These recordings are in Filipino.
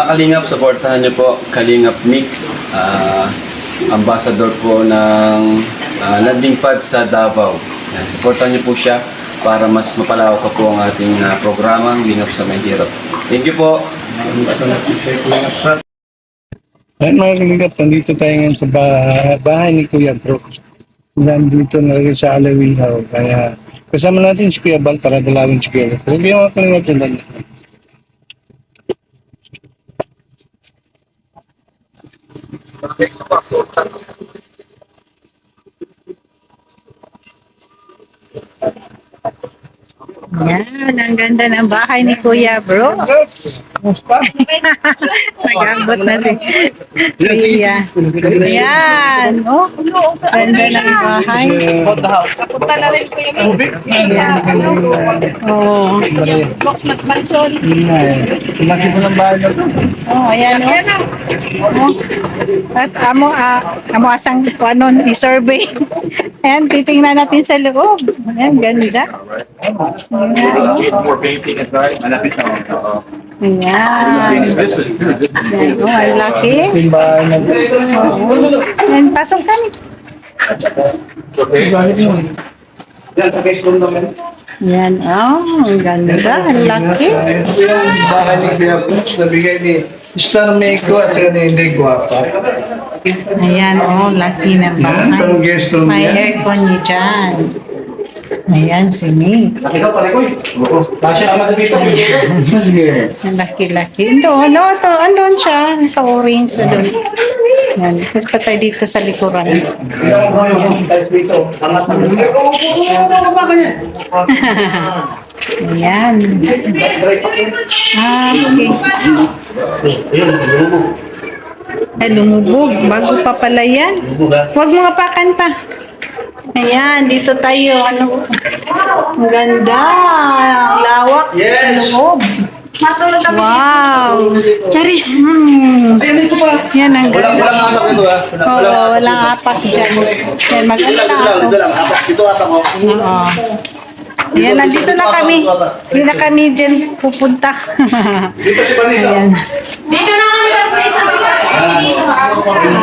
Kalingap, supportahan niyo po Kalingap Mick, ambassador po ng landing pad sa Davao. Yan, supportahan niyo po siya para mas mapalawak pa po ang ating programang Lingap sa Mahirap. Thank you po. Ay, mga kalingap, nandito tayo ngayon sa bahay ni Kuya Bro. Nandito na rin sa Alawihaw. Kaya kasama natin si Kuya Bal para dalawin si Kuya Bro. Huwag yung mga kalingap dyan. Yan, ang ganda ng bahay ni Kuya Brooks. Nag-abot na si Kuya. Yan, oh. Ganda ng bahay. Kapunta na rin Kuya Oh. Box na mansion. Laki mo ng bahay na ito. Oh, ayan oh. At amo asang ano, i-survey. Ayan, titingnan natin sa loob. Ayan, ganda. For painting and right, malapit na. Ayan. Ayan, oh, ang laki. Yung bahay na ito. Ayan, pasok kami. Yan, sa case room namin. Yan, oh, ang ganda, ang laki. Yung bahay ni Kuya Brooks, nabigay ni Star Meiko at saka ni Inday Guapa. Ayan, oh, laki ng bahay. Ang guest room May niya. aircon niya dyan. Ayan, si Nick. Nakita pala ko eh. Sasha, ama dito. Ang laki-laki. Doon, no, to, andun siya. Naka-orange na doon. Yan, punta tayo dito sa likuran. Ayan. Okay. Ay, lumubog. Bago pa pala yan. Huwag mo apakan pa. Ayan, dito tayo. Ano? Ang ganda. Ang lawak. Sa loob. Wow. Charis. Yan, ang ganda. Walang anak ito ha. Oo, walang apak dyan. Yan, maganda ako. Ito atak ko. Oo. Ayan, nandito na kami. Hindi na kami dyan pupunta. Dito si Vanessa. Ayan. Dito na kami mag-play sa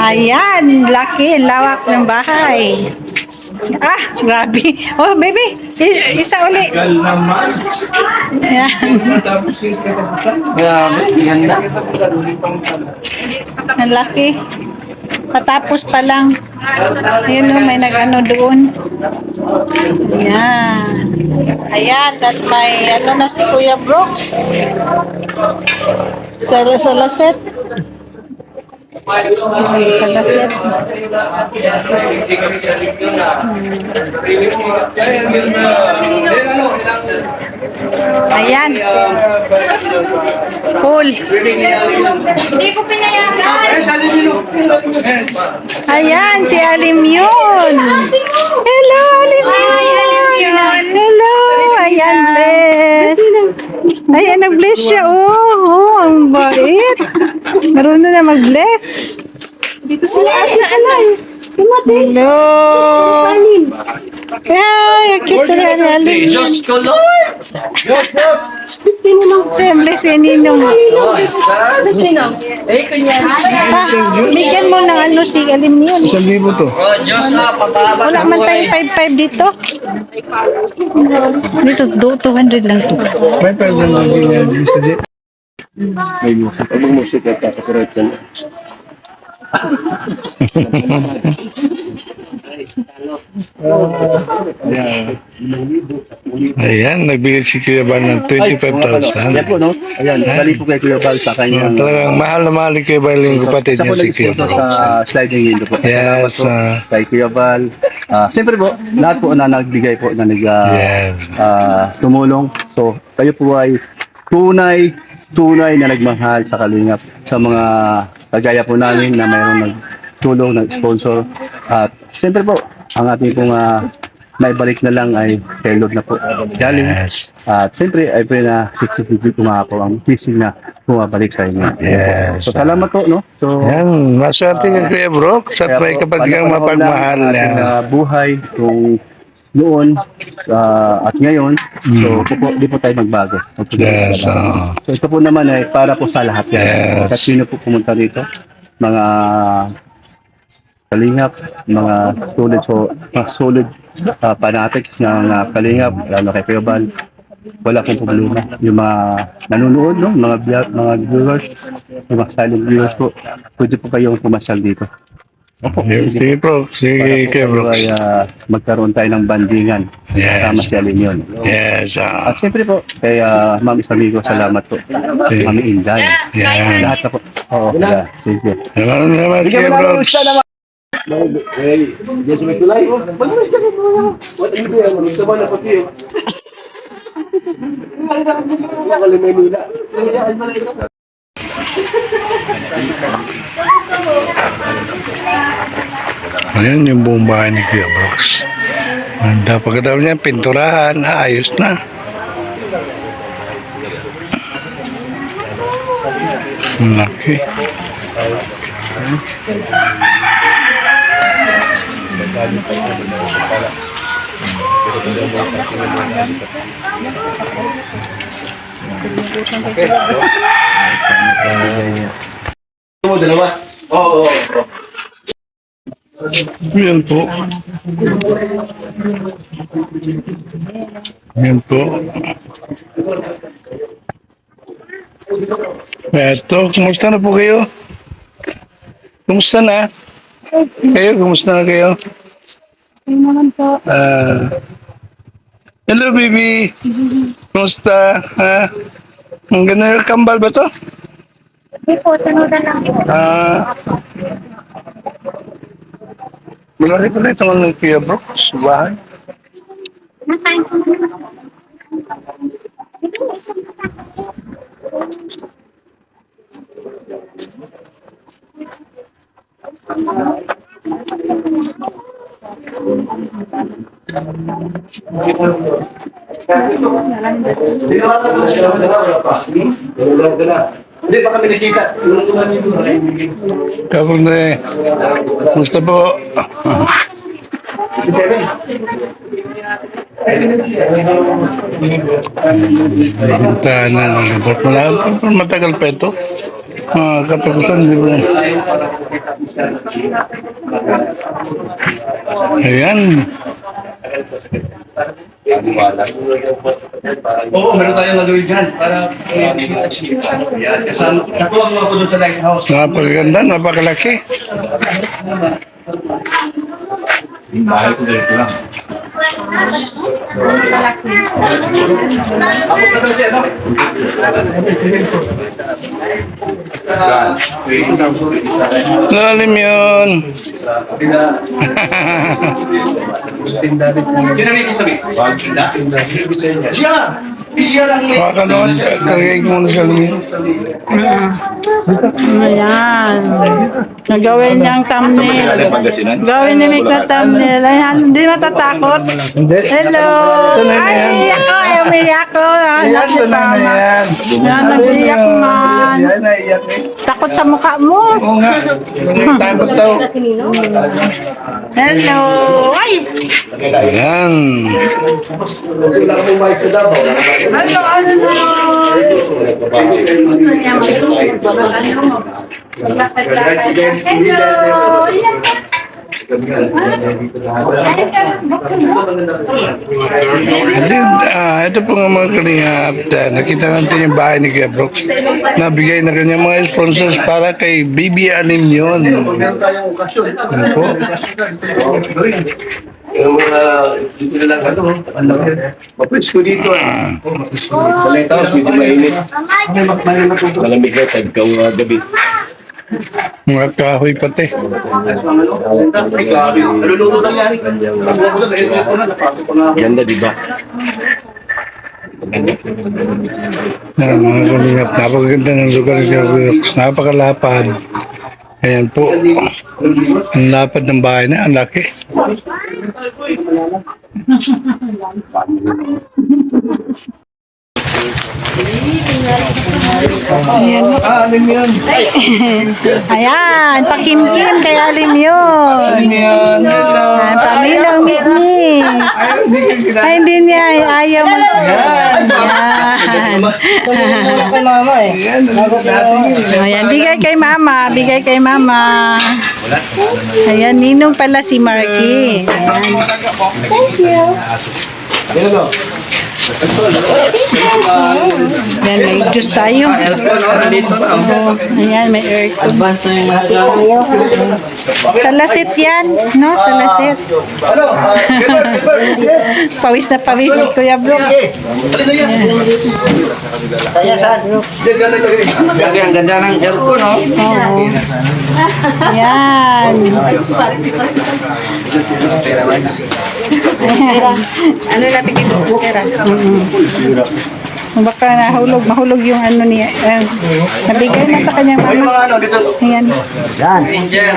Ayan, laki, lawak ng bahay. Ah, grabe. Oh, baby, isa uli. Ayan. Ganda. Ang laki. Patapos pa lang. Ayan o, may nag-ano doon. Ayan. Ayan, at may ano na si Kuya Brooks. Sa laset. Sa laset. Ayan. Pool. Hindi ko pinayagan. Ayan, si Alim yun. Hello, Alim yun. Hello. Ayan, bless. Ayan, nag-bless siya. Oh, ang bait. Marunong na mag-bless. Dito sila alay. Hello. Ay, akit na ni Alim yun. Bless yan, Ninong. Bigyan mo ng ano si Alim yun. 1,000 to. Wala man tayong 5-5 dito. Dito, 200 lang to. May pwede lang din yan. May musik. Pag mag-musik at kakakorek ka na. Ayan, nagbigay si Kuya Bal ng 25,000. Ayan po, no? Ayan, dali po kay Kuya Bal sa kanyang... Talagang mahal na mahal ni Kuya Bal yung kapatid Sa niya po si Kuya nag-sponsor Bal. sa sliding window po. Yes, Salamat po kay Kuya Bal. Siyempre po, lahat po na nagbigay po na Yes. tumulong. So, kayo po ay tunay na nagmahal sa Kalingap. Sa mga kagaya po namin na mayroong nagtulong, nag-sponsor. At siyempre po, ang ating pong naibalik na lang ay kay Lord na po galing. Yes. At siyempre, ay pwede na 60 po ang fishing na bumabalik sa inyo. Yes. So, salamat po, no? So, Yan, maswerte ka Kuya Brooks at kaya may po, kapatid kang panahon lang mapagmahal. ang ating, Yan. buhay kung noon at ngayon. So, di po tayo magbago. Yes, So, ito po naman ay para po sa lahat yan. Yes. Kasi sino po pumunta dito? Mga kalingap, mga solid fanatics ng kalingap, lalo kay Kuya Bal. Wala pong problema. Yung mga nanonood, no? Mga viewers, yung mga silent viewers po, pwede po kayong pumasyal dito. Sige bro, sige Para bro. po ay magkaroon tayo ng bandingan kasama Yes. si Alin yun. Yes, At siyempre po, kay Ma'am Isamigo, salamat po. Ma'am Inday. Yan. Lahat na po. Oo, yeah. Thank you. Salamat kayo bro. Ayan yung buong bahay ni Kuya Brooks. Ganda. Pagkatapos niya, pinturahan, ayos na. Ang laki. Yan po. Yan po. Eto, kumusta na po kayo? Kumusta na? Kayo, kumusta na kayo? Hello, baby. Kumusta? Ha? Ang ganda yung kambal ba to? Hindi po, sanudan lang po. Malaki pala ito ng Kuya Brooks. Bahay. Nakain ko na. Hindi pa kami nakita. Kapag na eh. Kumusta po? Puntahan na ng report. Matagal pa ito. Katapusan, di ba? Ayan. Oo, meron tayong nagawin dyan para yan. Kasama, natuwag mo ako doon sa lighthouse. Napakaganda, napakalaki. Lalim yun. Ginamit ko sabi. Siya! Siya lang eh. Baka naman, karigay mo na siya lumiyo. Ayan. Nagawin niyang thumbnail. Gawin ni Mick na thumbnail. Ayan, hindi matatakot. Hello! Ay, iyak ko! Ay, umiyak ko. Ayan, si Mama. Ayan, nag-iyak man. Takot sa mukha mo. Oo nga. Takot daw. Hello! Ay! Ayan. Ano, ano na? Gusto niya Hello! And then, ito po nga mga kalingap, nakita natin yung bahay ni Kuya Brooks. Nabigay na kanyang mga sponsors para kay Baby Anim yun. Meron tayong okasyon. Ano po? Yung mga dito na lang ang laki. Mapresko dito Sa lighthouse, medyo mainit. Malamig na, tagkaw gabi. Mga kahoy pati. Ay, grabe. Naluluto lang yan. Nakuha ko lang, dahil ko na, napasok ko na. Ganda, di ba? Mga kalingap, napakaganda ng lugar ni Kuya Brooks. Napakalapad. Ayan po. Ang lapad ng bahay na, ang laki. Ayan. Alin yan? Ayan, pakimkim kay Alim yun. Yan. Ayan, pamilang mikmik. Ay, hindi niya. Ayaw mag... Ayan. Ayan, bigay kay mama. Bigay kay mama. Ayan, ninong pala si Marky. Ayan. Thank you. Ayan, may juice tayo. Oo, ayan, may aircon. Sa lasit yan, no? Sa lasit. Pawis na pawis si Kuya Brooks. Grabe, ang ganda ng aircon, no? Oo. Ayan. Ano natin kito sa pera? Baka mahulog yung ano niya. Nabigay na sa kanyang mama. Ayan. Angel.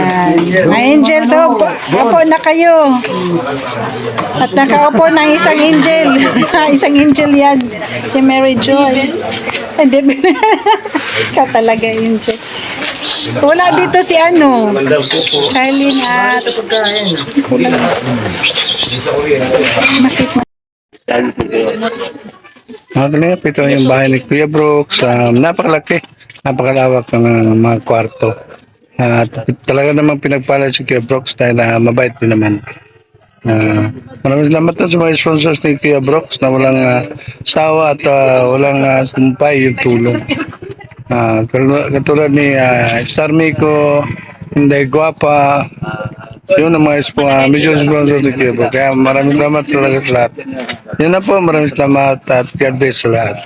Angel, so upo na kayo. At nakaupo ng isang angel. Isang angel yan. Si Mary Joy. Hindi. Ka talaga angel. Wala dito si ano. Charlene at... Mga kalingap, ito yung bahay ni Kuya Brooks. Napakalaki, napakalawak ng mga kwarto. At talaga namang pinagpala si Kuya Brooks dahil mabait din naman. Maraming salamat na sa mga sponsors ni Kuya Brooks na walang sawa at walang sumpay yung tulong. Katulad ni Star Miko, Inday Guapa, yun ang mga mission sponsor ni Kuya Brooks. Kaya maraming salamat talaga sa lahat. Yun na po, maraming salamat at God bless sa lahat.